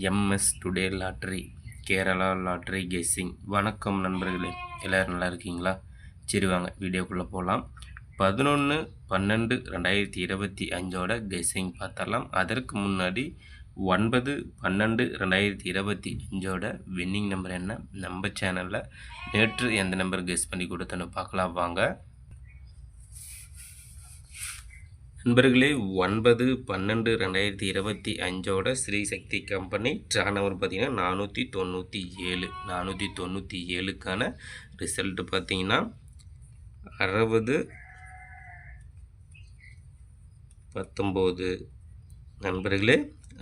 MS today lottery Kerala lottery guessing. வணக்கம் நண்பர்களே, எல்லோரும் நல்லா இருக்கீங்களா? சரி வாங்க வீடியோக்குள்ளே போகலாம். 11/12/2025 கெஸ்ஸிங் பார்த்தரலாம். அதற்கு முன்னாடி 9/12/2025 வின்னிங் நம்பர் என்ன, நம்ம சேனலில் நேற்று எந்த நம்பர் கெஸ் பண்ணி கொடுத்தோன்னு பார்க்கலாம் வாங்க நண்பர்களே. 9/12/2025 ஸ்ரீ சக்தி கம்பெனி ட்ரா நம்பர் பார்த்தீங்கன்னா 497. ரிசல்ட்டு பார்த்தீங்கன்னா 60-19. நண்பர்களே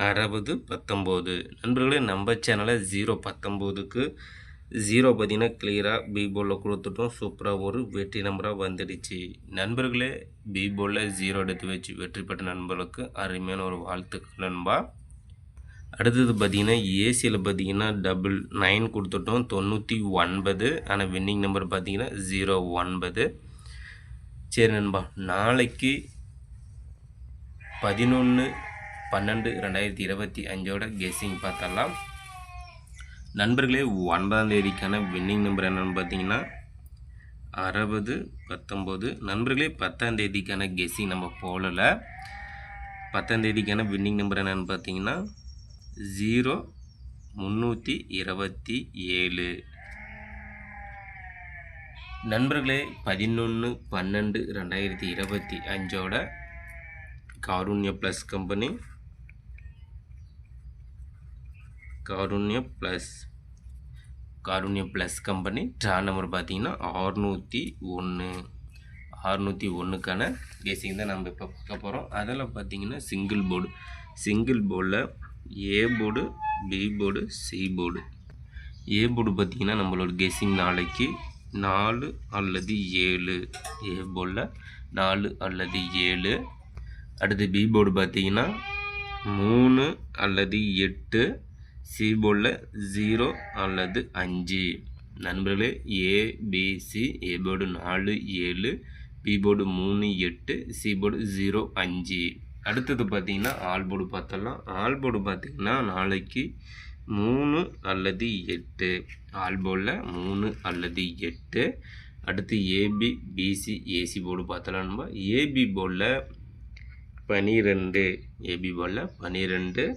60-19. நண்பர்களே நம்ம சேனலில் 0-19க்கு 0 பார்த்தீங்கன்னா கிளியராக பி போலில் கொடுத்துட்டோம். சூப்பராக ஒரு வெற்றி நம்பராக வந்துடுச்சு. நண்பர்களே பி போலில் 0 எடுத்து வச்சு வெற்றி பெற்ற நண்பர்களுக்கு அருமையான ஒரு வாழ்த்துக்கள் நண்பா. அடுத்தது பார்த்தீங்கன்னா ஏசியில் பார்த்தீங்கன்னா 9 கொடுத்துட்டோம், 99. ஆனால் வின்னிங் நம்பர் பார்த்தீங்கன்னா 09. சரி நண்பா, நாளைக்கு 11/12/2025 கெஸ்ஸிங் பார்த்தரலாம். நண்பர்களே 9ஆம் தேதிக்கான வின்னிங் நம்பர் என்னென்னு பார்த்தீங்கன்னா 60-19. நண்பர்களே 10ஆம் தேதிக்கான கெஸ்ஸிங் நம்ம போகல. 10ஆம் தேதிக்கான வின்னிங் நம்பர் என்னென்னு பார்த்தீங்கன்னா 0327. நண்பர்களே 11/12/2025 Karunya plus company Karunya plus company draw number பார்த்தீங்கன்னா 601. 601க்கான கெஸ்ஸிங் தான் நம்ம இப்போ பார்க்க போகிறோம். அதில் பார்த்தீங்கன்னா சிங்கிள் போர்டில் A board, B board, C board. A board பார்த்தீங்கன்னா நம்மளோட கெஸ்ஸிங் நாளைக்கு 4 அல்லது 7. ஏ போர்டில் 4 அல்லது 7. அடுத்து பி போர்டு பார்த்தீங்கன்னா 3 அல்லது 8. சி போர்டில் 0 அல்லது 5. நண்பர்களே ABC A board 4 7, B board 3 8, C board 0 5. அடுத்தது பார்த்தீங்கன்னா ஆல் போர்டு பார்த்தலாம். ஆல் போர்டு பார்த்தீங்கன்னா நாளைக்கு 3 அல்லது 8. ஆல் போர்டில் 3 அல்லது 8. அடுத்து ஏபி பிசி ஏசி போர்டு பார்த்தலாம். நம்ம ஏபி போர்டில் 12. ஏபி போர்டில் 12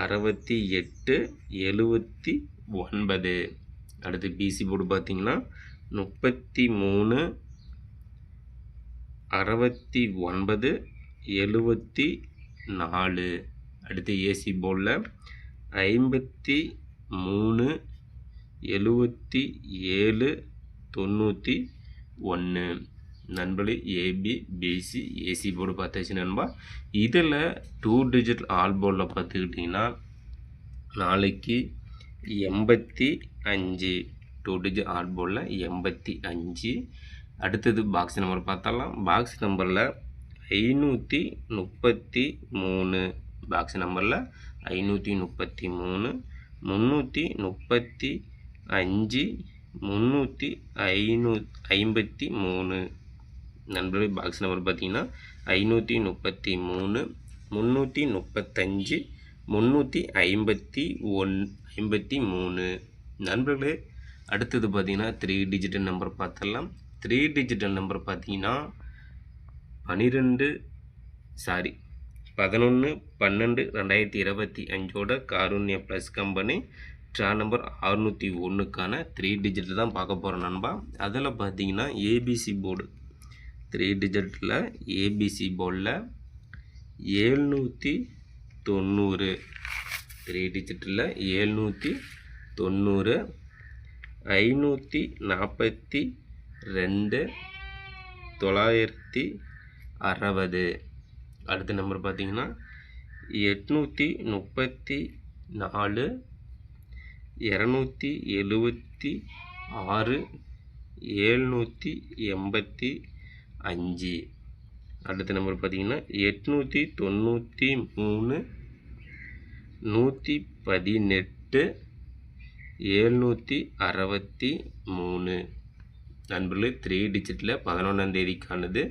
68 79. அடுத்து பிசி போர்டு பார்த்தீங்கன்னா 33 69 74. அடுத்து ஏசி போர்டில் 53 77 91. நண்பர்களே ஏபி பிசி ஏசி போர்டு பார்த்தாச்சு நண்பா. இதில் 2 டிஜிட் ஆல் போர்டில் பார்த்துக்கிட்டிங்கன்னா நாளைக்கு 85. 2 டிஜிட் ஆல் போர்டில் 85. அடுத்தது பாக்ஸ் நம்பர் பார்த்தலாம். பாக்ஸ் நம்பரில் 533. பாக்ஸ் நம்பரில் 533 335 353. நண்பர்களே பாக்ஸ் நம்பர் பார்த்தீங்கன்னா 533 335 353. நண்பர்களே அடுத்தது பார்த்தீங்கன்னா 3 டிஜிட்டல் நம்பர் பார்த்தலாம். 3 டிஜிட்டல் நம்பர் பார்த்தீங்கன்னா 11/12/2025 Karunya plus company draw number 601க்கான 3 டிஜிட் தான் பார்க்க போகிறோம் நண்பா. அதில் பார்த்தீங்கன்னா ஏபிசி போர்டு 3 டிஜிட்டில் ஏபிசி போர்டில் 790. 3 டிஜிட்டில் 790 542 960. அடுத்த நம்பர் பார்த்தீங்கன்னா 834 276 785. அடுத்த நம்பர் பார்த்தீங்கன்னா 893 118 763. நண்பர்களே 3 டிஜிட்டில் 11ஆம் தேதிக்கானது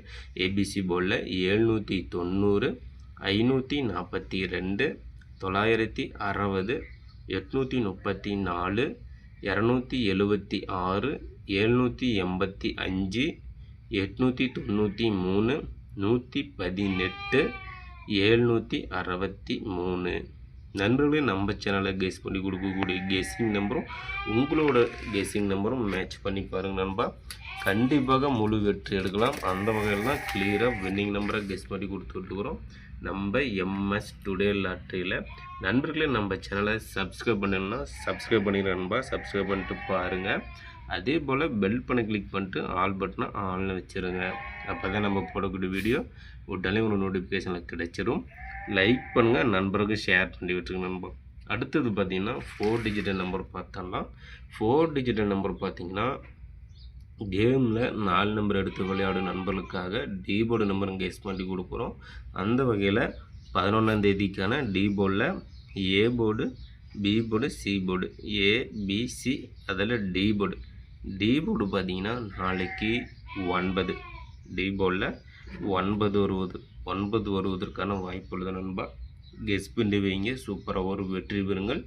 ஏபிசி போர்டில் 790 542 960 834 276 785 893 118 763. நண்பர்களே, நம்ம சேனலை கெஸ் பண்ணி கொடுக்கக்கூடிய கெஸ்ஸிங் நம்பரும் உங்களோட கெஸ்ஸிங் நம்பரும் மேட்ச் பண்ணி பாருங்கள் நண்பா. கண்டிப்பாக முழு வெற்றி எடுக்கலாம். அந்த வகையில் தான் கிளியராக வின்னிங் நம்பரை கெஸ் பண்ணி கொடுத்துட்ருக்குறோம் நம்ம எம்எஸ் டுடே லாட்டரியில். நண்பர்களே, நம்ம சேனலை சப்ஸ்கிரைப் பண்ணணுன்னா சப்ஸ்கிரைப் பண்ணிடுங்க நண்பா. சப்ஸ்கிரைப் பண்ணிட்டு பாருங்கள். அதே போல் பெல் பண்ண கிளிக் பண்ணிட்டு ஆல் பட்டனை ஆனில் வச்சுருங்க. அப்போ தான் நம்ம போடக்கூடிய வீடியோ உடனே ஒரு நோட்டிஃபிகேஷனில் கிடைச்சிரும். லைக் பண்ணுங்கள், நண்பருக்கு ஷேர் பண்ணி விட்டுருங்க நண்பா. அடுத்தது பார்த்திங்கன்னா 4 டிஜிட்டல் நம்பர் பார்த்தோம்னா 4 டிஜிட்டல் நம்பர் பார்த்திங்கன்னா கேமில் 4 நம்பர் எடுத்து விளையாடும் நண்பர்களுக்காக டி போர்டு நம்பர் கெஸ் பண்ணி கொடுக்குறோம். அந்த வகையில் 11ஆம் தேதிக்கான டி போர்டில் A board, B board, C board, ABC, அதில் டி போர்டு பார்த்திங்கன்னா நாளைக்கு 9 டி போர்டில் 9 வருவதற்கான வாய்ப்பு உள்ளது நண்பா. கெஸ் பண்ணி வைங்க, சூப்பராக ஒரு வெற்றி பெறுங்கள்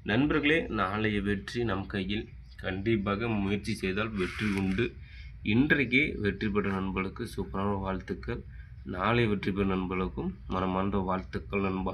நண்பர்களே. நாளைய வெற்றி நம் கையில். கண்டிப்பாக முயற்சி செய்தால் வெற்றி உண்டு. இன்றைக்கே வெற்றி பெற்ற நண்பர்களுக்கு சூப்பரான வாழ்த்துக்கள். நாளை வெற்றி பெறும் நண்பர்களுக்கும் மனமார்ந்த வாழ்த்துக்கள் நண்பா.